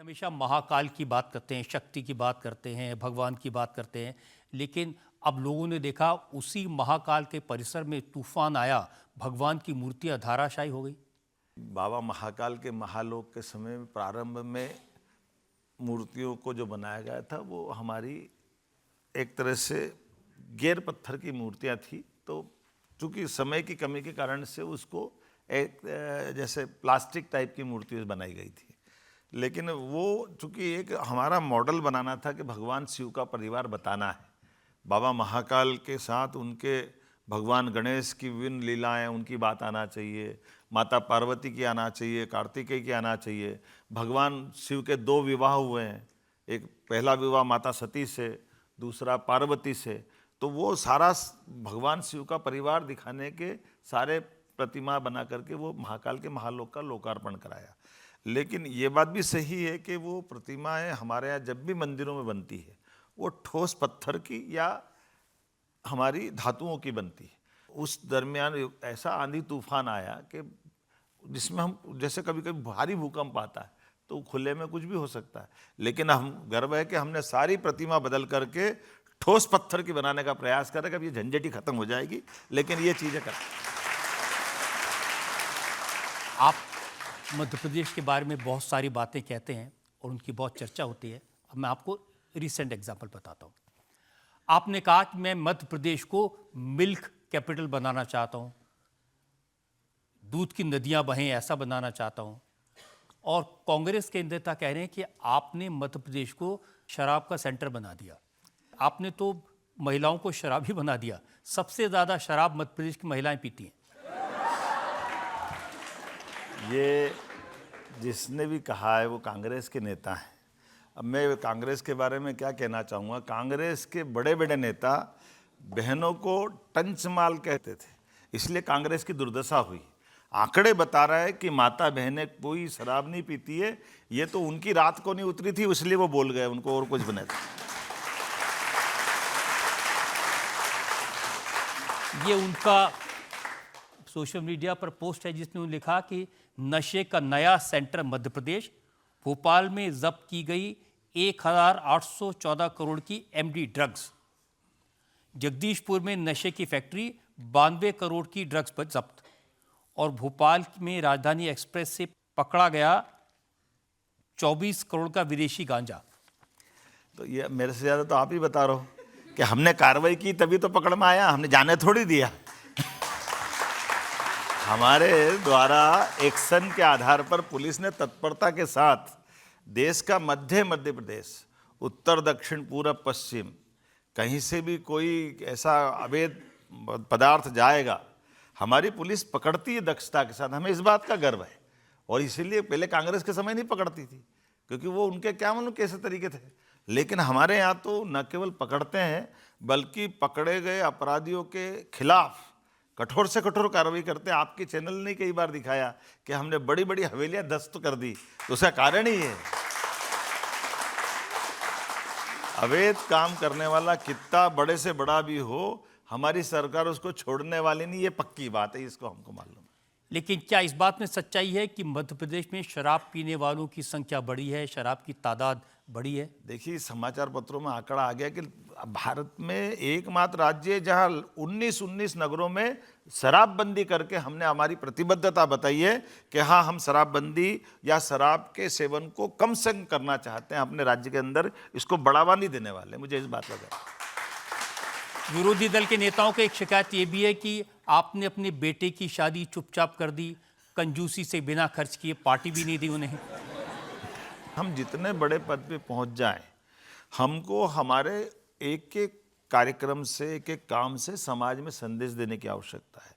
हमेशा महाकाल की बात करते हैं, शक्ति की बात करते हैं, भगवान की बात करते हैं, लेकिन अब लोगों ने देखा उसी महाकाल के परिसर में तूफान आया, भगवान की मूर्तियां धाराशायी हो गई। बाबा महाकाल के महालोक के समय में प्रारंभ में मूर्तियों को जो बनाया गया था वो हमारी एक तरह से गैर पत्थर की मूर्तियां थी। तो चूंकि समय की कमी के कारण से उसको एक जैसे प्लास्टिक टाइप की मूर्ति बनाई गई थी, लेकिन वो चूंकि एक हमारा मॉडल बनाना था कि भगवान शिव का परिवार बताना है। बाबा महाकाल के साथ उनके भगवान गणेश की विभिन्न लीलाएं, उनकी बात आना चाहिए, माता पार्वती की आना चाहिए, कार्तिकेय की आना चाहिए। भगवान शिव के 2 विवाह हुए हैं, एक पहला विवाह माता सती से, दूसरा पार्वती से। तो वो सारा भगवान शिव का परिवार दिखाने के सारे प्रतिमा बना करके वो महाकाल के महालोक का लोकार्पण कराया। लेकिन ये बात भी सही है कि वो प्रतिमाएं हमारे यहाँ जब भी मंदिरों में बनती है वो ठोस पत्थर की या हमारी धातुओं की बनती है। उस दरमियान ऐसा आंधी तूफान आया कि जिसमें हम जैसे कभी कभी भारी भूकंप आता है तो खुले में कुछ भी हो सकता है, लेकिन हम गर्व है कि हमने सारी प्रतिमा बदल करके ठोस पत्थर की बनाने का प्रयास करें। कब ये झंझट ही खत्म हो जाएगी, लेकिन ये चीज़ें कर। आप मध्य प्रदेश के बारे में बहुत सारी बातें कहते हैं और उनकी बहुत चर्चा होती है। अब मैं आपको रिसेंट एग्जाम्पल बताता हूँ। आपने कहा कि मैं मध्य प्रदेश को मिल्क कैपिटल बनाना चाहता हूँ, दूध की नदियाँ बहें ऐसा बनाना चाहता हूँ, और कांग्रेस के नेता कह रहे हैं कि आपने मध्य प्रदेश को शराब का सेंटर बना दिया। आपने तो महिलाओं को शराब ही बना दिया। सबसे ज़्यादा शराब मध्य प्रदेश की महिलाएं पीती हैं। ये जिसने भी कहा है वो कांग्रेस के नेता हैं। अब मैं कांग्रेस के बारे में क्या कहना चाहूँगा, कांग्रेस के बड़े बड़े नेता बहनों को टंचमाल कहते थे, इसलिए कांग्रेस की दुर्दशा हुई। आंकड़े बता रहा है कि माता बहनें कोई शराब नहीं पीती है, ये तो उनकी रात को नहीं उतरी थी इसलिए वो बोल गए, उनको और कुछ बने था। ये उनका सोशल मीडिया पर पोस्ट है जिसमें उन्होंने लिखा कि नशे का नया सेंटर मध्य प्रदेश, भोपाल में जब्त की गई 1814 करोड़ की एमडी ड्रग्स, जगदीशपुर में नशे की फैक्ट्री 92 करोड़ की ड्रग्स पर जब्त, और भोपाल में राजधानी एक्सप्रेस से पकड़ा गया 24 करोड़ का विदेशी गांजा। तो ये मेरे से ज़्यादा तो आप ही बता रहे हो कि हमने कार्रवाई की तभी तो पकड़ में आया, हमने जाने थोड़ी दिया। हमारे द्वारा एक्शन के आधार पर पुलिस ने तत्परता के साथ देश का मध्य प्रदेश, उत्तर दक्षिण पूरब पश्चिम, कहीं से भी कोई ऐसा अवैध पदार्थ जाएगा हमारी पुलिस पकड़ती है दक्षता के साथ। हमें इस बात का गर्व है, और इसीलिए पहले कांग्रेस के समय नहीं पकड़ती थी क्योंकि वो उनके क्या मालूम कैसे तरीके थे, लेकिन हमारे यहाँ तो न केवल पकड़ते हैं बल्कि पकड़े गए अपराधियों के खिलाफ कठोर से कठोर कार्रवाई करते हैं। आपके चैनल ने कई बार दिखाया कि हमने बड़ी बड़ी हवेलियां ध्वस्त कर दी, तो उसका कारण ही है अवैध काम करने वाला कितना बड़े से बड़ा भी हो, हमारी सरकार उसको छोड़ने वाली नहीं, ये पक्की बात है, इसको हमको मालूम है। लेकिन क्या इस बात में सच्चाई है कि मध्य प्रदेश में शराब पीने वालों की संख्या बढ़ी है, शराब की तादाद बढ़ी है? देखिए समाचार पत्रों में आंकड़ा आ गया कि भारत में एकमात्र राज्य है जहां 19 नगरों में शराबबंदी करके हमने हमारी प्रतिबद्धता बताई है कि हाँ हम शराबबंदी या शराब के सेवन को कम से कम करना चाहते हैं अपने राज्य के अंदर, इसको बढ़ावा नहीं देने वाले। मुझे इस बात का विरोधी दल के नेताओं की एक शिकायत ये भी है कि आपने अपने बेटे की शादी चुपचाप कर दी, कंजूसी से बिना खर्च किए, पार्टी भी नहीं दी उन्हें। हम जितने बड़े पद पे पहुंच जाएं, हमको हमारे एक एक कार्यक्रम से, एक एक काम से समाज में संदेश देने की आवश्यकता है।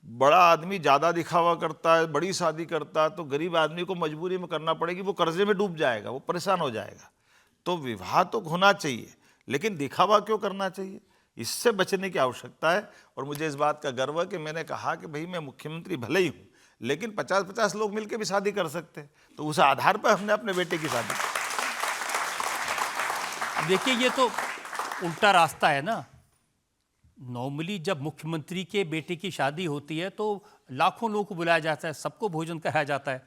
बड़ा आदमी ज़्यादा दिखावा करता है, बड़ी शादी करता है, तो गरीब आदमी को मजबूरी में करना पड़ेगी, वो कर्जे में डूब जाएगा, वो परेशान हो जाएगा। तो विवाह तो होना चाहिए, लेकिन दिखावा क्यों करना चाहिए, इससे बचने की आवश्यकता है। और मुझे इस बात का गर्व है कि मैंने कहा कि भाई मैं मुख्यमंत्री भले ही हूँ, लेकिन 50-50 लोग मिलकर भी शादी कर सकते हैं, तो उस आधार पर हमने अपने बेटे की शादी। देखिए ये तो उल्टा रास्ता है ना। नॉर्मली जब मुख्यमंत्री के बेटे की शादी होती है तो लाखों लोगों को बुलाया जाता है, सबको भोजन कराया जाता है।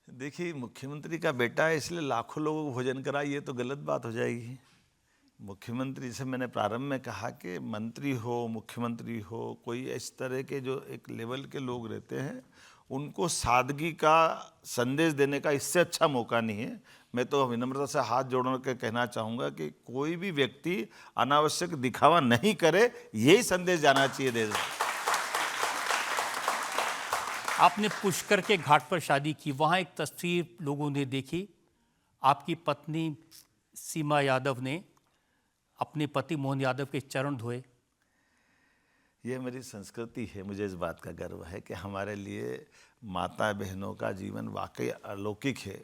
देखिए, मुख्यमंत्री का बेटा है इसलिए लाखों लोगों को भोजन कराए, ये तो गलत बात हो जाएगी। मुख्यमंत्री से मैंने प्रारंभ में कहा कि मंत्री हो, मुख्यमंत्री हो, कोई इस तरह के जो एक लेवल के लोग रहते हैं, उनको सादगी का संदेश देने का इससे अच्छा मौका नहीं है। मैं तो विनम्रता से हाथ जोड़ के कहना चाहूँगा कि कोई भी व्यक्ति अनावश्यक दिखावा नहीं करे, यही संदेश जाना चाहिए देश में। आपने पुष्कर के घाट पर शादी की, वहाँ एक तस्वीर लोगों ने देखी, आपकी पत्नी सीमा यादव ने अपने पति मोहन यादव के चरण धोए। ये मेरी संस्कृति है, मुझे इस बात का गर्व है कि हमारे लिए माता बहनों का जीवन वाकई अलौकिक है।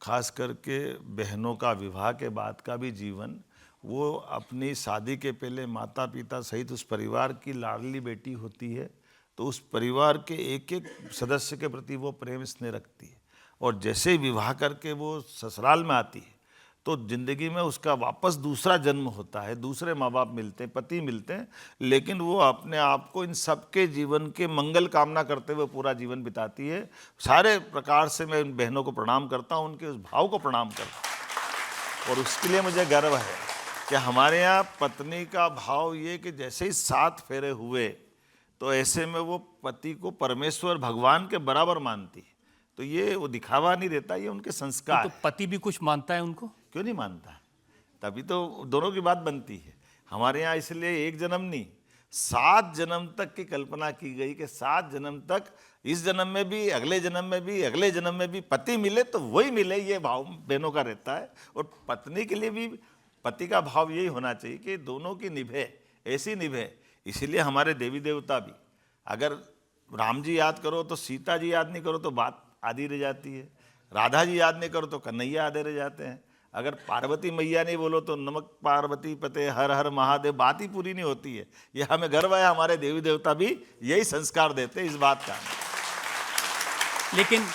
खास करके बहनों का विवाह के बाद का भी जीवन, वो अपनी शादी के पहले माता पिता सहित उस परिवार की लाडली बेटी होती है, तो उस परिवार के एक एक सदस्य के प्रति वो प्रेम स्नेह रखती है। और जैसे ही विवाह करके वो ससुराल में आती है तो ज़िंदगी में उसका वापस दूसरा जन्म होता है, दूसरे माँ बाप मिलते हैं, पति मिलते हैं, लेकिन वो अपने आप को इन सबके जीवन के मंगल कामना करते हुए पूरा जीवन बिताती है। सारे प्रकार से मैं उन बहनों को प्रणाम करता हूँ, उनके उस भाव को प्रणाम करता हूँ। और उसके लिए मुझे गर्व है कि हमारे यहाँ पत्नी का भाव ये कि जैसे ही 7 फेरे हुए तो ऐसे में वो पति को परमेश्वर भगवान के बराबर मानती है। तो ये वो दिखावा नहीं रहता, ये उनके संस्कार। तो पति भी कुछ मानता है उनको? क्यों नहीं मानता है? तभी तो दोनों की बात बनती है हमारे यहाँ। इसलिए एक जन्म नहीं, 7 जन्म तक की कल्पना की गई कि 7 जन्म तक, इस जन्म में भी, अगले जन्म में भी, अगले जन्म में भी पति मिले तो वही मिले, ये भाव बहनों का रहता है। और पत्नी के लिए भी पति का भाव यही होना चाहिए कि दोनों की निभे, ऐसी निभे। इसीलिए हमारे देवी देवता भी, अगर राम जी याद करो तो सीता जी याद नहीं करो तो बात आधी रह जाती है, राधा जी याद नहीं करो तो कन्हैया आधे रह जाते हैं, अगर पार्वती मैया नहीं बोलो तो नमक पार्वती पते हर हर महादेव, बात ही पूरी नहीं होती है। ये हमें गर्व है, हमारे देवी देवता भी यही संस्कार देते हैं इस बात का। लेकिन